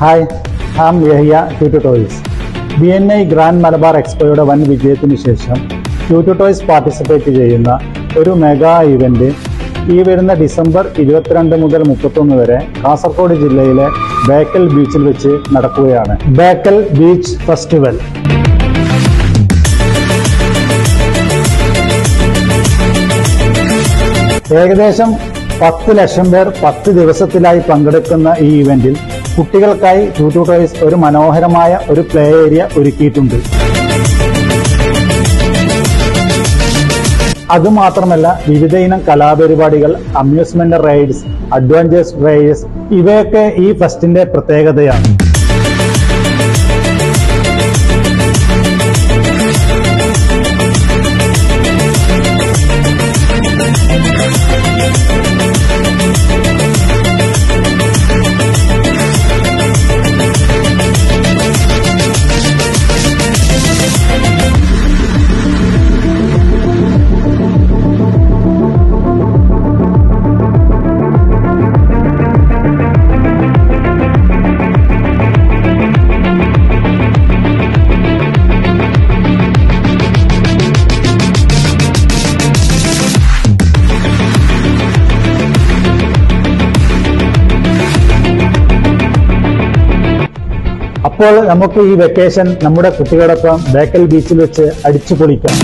Hi, I am Yahiya Tutu toys. BNI grand Malabar എക്സ്പോയുടെ വൻ വിജയത്തിന് ശേഷം ട്യൂട്ടു ടോയ്സ് പാർട്ടിസിപ്പേറ്റ് ചെയ്യുന്ന ഒരു മെഗാ ഇവന്റ് ഈ വരുന്ന ഡിസംബർ 22 മുതൽ 31 വരെ കാസർഗോഡ് ജില്ലയിലെ ബേക്കൽ ബീച്ചിൽ വെച്ച് നടക്കുകയാണ്. Bekal beach festival. ഏകദേശം 10 ലക്ഷം പേർ 10 ദിവസത്തിലായി പങ്കെടുക്കുന്ന ഈ ഇവന്റിൽ കുട്ടികൾക്കായി ട്യൂട്ടു ടോയ്സ് ഒരു മനോഹരമായ ഒരു പ്ലേ ഏരിയ ഒരുക്കിയിട്ടുണ്ട്. അതുമാത്രമല്ല, വിവിധ ഇനം കലാപരിപാടികൾ, അമ്യൂസ്മെന്റ് റൈഡ്സ്, അഡ്വഞ്ചേഴ്സ് റൈഡ്സ് ഇവയൊക്കെ ഈ ഫെസ്റ്റിന്റെ പ്രത്യേകതയാണ്. അപ്പോൾ നമുക്ക് ഈ വെക്കേഷൻ നമ്മുടെ കുട്ടികളോടൊപ്പം ബേക്കൽ ബീച്ചിൽ വെച്ച് അടിച്ചു പൊളിക്കാം.